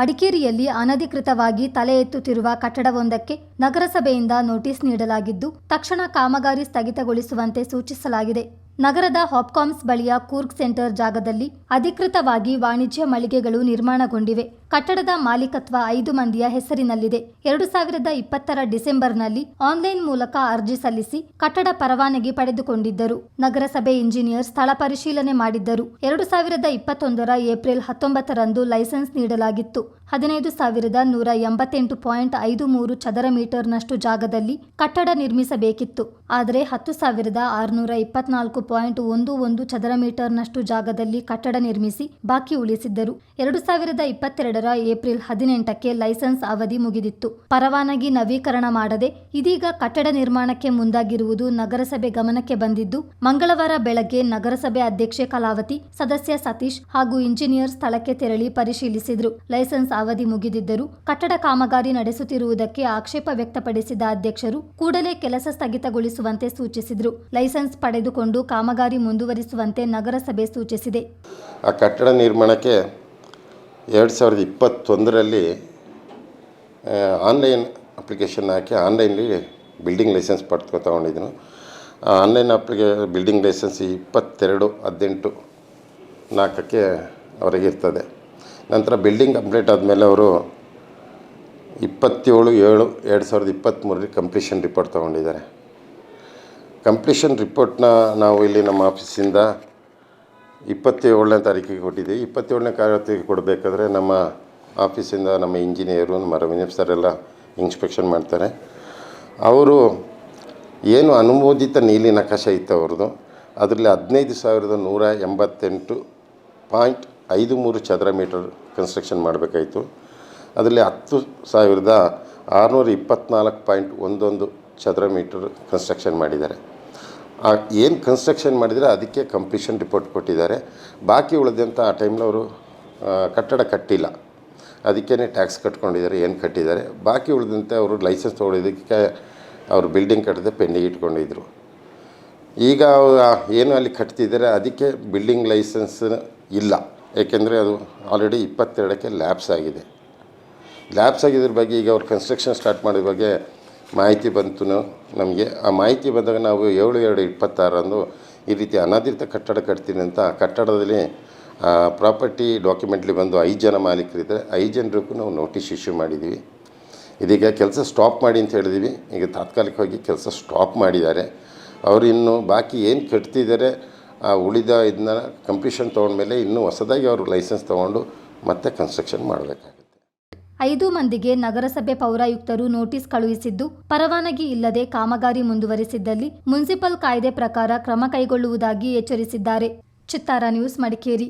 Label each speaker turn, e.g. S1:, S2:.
S1: ಮಡಿಕೇರಿಯಲ್ಲಿ ಅನಧಿಕೃತವಾಗಿ ತಲೆ ಎತ್ತುತ್ತಿರುವ ಕಟ್ಟಡವೊಂದಕ್ಕೆ ನಗರಸಭೆಯಿಂದ ನೋಟಿಸ್ ನೀಡಲಾಗಿದ್ದು, ತಕ್ಷಣ ಕಾಮಗಾರಿ ಸ್ಥಗಿತಗೊಳಿಸುವಂತೆ ಸೂಚಿಸಲಾಗಿದೆ. ನಗರದ ಹಾಪ್ಕಾಮ್ಸ್ ಬಳಿಯ ಕೂರ್ಗ್ ಸೆಂಟರ್ ಜಾಗದಲ್ಲಿ ಅಧಿಕೃತವಾಗಿ ವಾಣಿಜ್ಯ ಮಳಿಗೆಗಳು ನಿರ್ಮಾಣಗೊಂಡಿವೆ. ಕಟ್ಟಡದ ಮಾಲೀಕತ್ವ 5 ಮಂದಿಯ ಹೆಸರಿನಲ್ಲಿದೆ. 2020ರ ಡಿಸೆಂಬರ್ನಲ್ಲಿ ಆನ್ಲೈನ್ ಮೂಲಕ ಅರ್ಜಿ ಸಲ್ಲಿಸಿ ಕಟ್ಟಡ ಪರವಾನಗಿ ಪಡೆದುಕೊಂಡಿದ್ದರು. ನಗರಸಭೆ ಇಂಜಿನಿಯರ್ ಸ್ಥಳ ಪರಿಶೀಲನೆ ಮಾಡಿದ್ದರು. 2021ರ ಏಪ್ರಿಲ್ 19ರಂದು ಲೈಸೆನ್ಸ್ ನೀಡಲಾಗಿತ್ತು. 15,188.53 ಚದರ ಮೀಟರ್ನಷ್ಟು ಜಾಗದಲ್ಲಿ ಕಟ್ಟಡ ನಿರ್ಮಿಸಬೇಕಿತ್ತು. ಆದರೆ 10,624.11 ಚದರ ಮೀಟರ್ನಷ್ಟು ಜಾಗದಲ್ಲಿ ಕಟ್ಟಡ ನಿರ್ಮಿಸಿ ಬಾಕಿ ಉಳಿಸಿದ್ದರು. 2022ರ ಏಪ್ರಿಲ್ 18ಕ್ಕೆ ಲೈಸೆನ್ಸ್ ಅವಧಿ ಮುಗಿದಿತ್ತು. ಪರವಾನಗಿ ನವೀಕರಣ ಮಾಡದೆ ಇದೀಗ ಕಟ್ಟಡ ನಿರ್ಮಾಣಕ್ಕೆ ಮುಂದಾಗಿರುವುದು ನಗರಸಭೆ ಗಮನಕ್ಕೆ ಬಂದಿದ್ದು, ಮಂಗಳವಾರ ಬೆಳಗ್ಗೆ ನಗರಸಭೆ ಅಧ್ಯಕ್ಷೆ ಕಲಾವತಿ, ಸದಸ್ಯ ಸತೀಶ್ ಹಾಗೂ ಇಂಜಿನಿಯರ್ ಸ್ಥಳಕ್ಕೆ ತೆರಳಿ ಪರಿಶೀಲಿಸಿದರು. ಲೈಸೆನ್ಸ್ ಅವಧಿ ಮುಗಿದಿದ್ದರೂ ಕಟ್ಟಡ ಕಾಮಗಾರಿ ನಡೆಸುತ್ತಿರುವುದಕ್ಕೆ ಆಕ್ಷೇಪ ವ್ಯಕ್ತಪಡಿಸಿದ ಅಧ್ಯಕ್ಷರು ಕೂಡಲೇ ಕೆಲಸ ಸ್ಥಗಿತಗೊಳಿಸುವಂತೆ ಸೂಚಿಸಿದರು. ಲೈಸೆನ್ಸ್ ಪಡೆದುಕೊಂಡು ಕಾಮಗಾರಿ ಮುಂದುವರಿಸುವಂತೆ ನಗರಸಭೆ ಸೂಚಿಸಿದೆ.
S2: ಆ ಕಟ್ಟಡ ನಿರ್ಮಾಣಕ್ಕೆ 2021ರಲ್ಲಿ ಆನ್ಲೈನ್ ಅಪ್ಲಿಕೇಶನ್ ಹಾಕಿ ಆನ್ಲೈನ್ಲಿ ಬಿಲ್ಡಿಂಗ್ ಲೈಸೆನ್ಸ್ ತಗೊಂಡಿದ್ದನು. ಆನ್ಲೈನ್ ಬಿಲ್ಡಿಂಗ್ ಲೈಸೆನ್ಸ್ 22/8/4ಕ್ಕೆ ಅವರಿಗೆ ಇರ್ತದೆ. ನಂತರ ಬಿಲ್ಡಿಂಗ್ ಕಂಪ್ಲೀಟ್ ಆದಮೇಲೆ ಅವರು 27/7/2023ರಲ್ಲಿ ಕಂಪ್ಲೀಷನ್ ರಿಪೋರ್ಟ್ ತೊಗೊಂಡಿದ್ದಾರೆ. ಕಂಪ್ಲೀಷನ್ ರಿಪೋರ್ಟ್ನ ನಾವು ಇಲ್ಲಿ ನಮ್ಮ ಆಫೀಸಿಂದ 27ನೇ ತಾರೀಕಿಗೆ ಕೊಟ್ಟಿದ್ದೀವಿ. 27ನೇ ತಾರೀಕಿಗೆ ಕೊಡಬೇಕಾದ್ರೆ ನಮ್ಮ ಆಫೀಸಿಂದ ನಮ್ಮ ಇಂಜಿನಿಯರು, ನಮ್ಮ ರೆವಿನ್ಯೂ ಸರ್ ಎಲ್ಲ ಇನ್ಸ್ಪೆಕ್ಷನ್ ಮಾಡ್ತಾರೆ. ಅವರು ಏನು ಅನುಮೋದಿತ ನೀಲಿ ನಕಾಶೆ ಇತ್ತು ಅವ್ರದ್ದು, ಅದರಲ್ಲಿ 15,188.53 ಚದರ ಮೀಟರ್ ಕನ್ಸ್ಟ್ರಕ್ಷನ್ ಮಾಡಬೇಕಾಯಿತು. ಅದರಲ್ಲಿ 10,624.11 ಚದರ ಮೀಟರ್ ಕನ್ಸ್ಟ್ರಕ್ಷನ್ ಮಾಡಿದ್ದಾರೆ. ಏನು ಕನ್ಸ್ಟ್ರಕ್ಷನ್ ಮಾಡಿದರೆ ಅದಕ್ಕೆ ಕಂಪ್ಲೀಷನ್ ರಿಪೋರ್ಟ್ ಕೊಟ್ಟಿದ್ದಾರೆ. ಬಾಕಿ ಉಳಿದಂಥ ಆ ಟೈಮ್ಲಿ ಅವರು ಕಟ್ಟಡ ಕಟ್ಟಿಲ್ಲ, ಅದಕ್ಕೇ ಟ್ಯಾಕ್ಸ್ ಕಟ್ಕೊಂಡಿದ್ದಾರೆ, ಏನು ಕಟ್ಟಿದ್ದಾರೆ. ಬಾಕಿ ಉಳಿದಂತೆ ಅವರು ಲೈಸೆನ್ಸ್ ತೊಗೊಳೋದಕ್ಕೆ ಅವರು ಬಿಲ್ಡಿಂಗ್ ಕಟ್ಟದೆ ಪೆಂಡಿಂಗ್ ಇಟ್ಕೊಂಡಿದ್ರು. ಈಗ ಏನು ಅಲ್ಲಿ ಕಟ್ತಿದ್ದಾರೆ ಅದಕ್ಕೆ ಬಿಲ್ಡಿಂಗ್ ಲೈಸೆನ್ಸ್ ಇಲ್ಲ, ಏಕೆಂದರೆ ಅದು ಆಲ್ರೆಡಿ 22ಕ್ಕೆ ಲ್ಯಾಪ್ಸ್ ಆಗಿದೆ. ಲ್ಯಾಪ್ಸ್ ಆಗಿದ್ರ ಬಗ್ಗೆ ಈಗ ಅವ್ರು ಕನ್ಸ್ಟ್ರಕ್ಷನ್ ಸ್ಟಾರ್ಟ್ ಮಾಡಿದ ಬಗ್ಗೆ ಮಾಹಿತಿ ಬಂತು ನಮಗೆ. ಆ ಮಾಹಿತಿ ಬಂದಾಗ ನಾವು 7/2/26ರಂದು ಈ ರೀತಿ ಅನಧಿಕೃತ ಕಟ್ಟಡ ಕಟ್ತೀನಿ ಅಂತ ಕಟ್ಟಡದಲ್ಲಿ ಪ್ರಾಪರ್ಟಿ ಡಾಕ್ಯುಮೆಂಟ್ಲಿ ಬಂದು 5 ಜನ ಮಾಲೀಕರಿದ್ದಾರೆ. 5 ಜನರಿಗೂ ನಾವು ನೋಟಿಸ್ ಇಶ್ಯೂ ಮಾಡಿದ್ದೀವಿ. ಇದೀಗ ಕೆಲಸ ಸ್ಟಾಪ್ ಮಾಡಿ ಅಂತ ಹೇಳಿದ್ದೀವಿ. ಈಗ ತಾತ್ಕಾಲಿಕವಾಗಿ ಕೆಲಸ ಸ್ಟಾಪ್ ಮಾಡಿದ್ದಾರೆ. ಅವರು ಇನ್ನು ಬಾಕಿ ಏನು ಕಟ್ತಿದ್ದಾರೆ ಉಳಿದ ಇದನ್ನ ಕಂಪ್ಲೀಷನ್ ತೊಗೊಂಡ್ಮೇಲೆ ಇನ್ನೂ ಹೊಸದಾಗಿ ಅವರು ಲೈಸೆನ್ಸ್ ತೊಗೊಂಡು ಮತ್ತೆ ಕನ್ಸ್ಟ್ರಕ್ಷನ್ ಮಾಡಬೇಕಾಗುತ್ತೆ.
S1: 5 ಮಂದಿಗೆ ನಗರಸಭೆ ಪೌರಾಯುಕ್ತರು ನೋಟಿಸ್ ಕಳುಹಿಸಿದ್ದು, ಪರವಾನಗಿ ಇಲ್ಲದೆ ಕಾಮಗಾರಿ ಮುಂದುವರಿಸಿದ್ದಲ್ಲಿ ಮುನ್ಸಿಪಲ್ ಕಾಯ್ದೆ ಪ್ರಕಾರ ಕ್ರಮ ಕೈಗೊಳ್ಳುವುದಾಗಿ ಎಚ್ಚರಿಸಿದ್ದಾರೆ. ಚಿತ್ತಾರ ನ್ಯೂಸ್, ಮಡಿಕೇರಿ.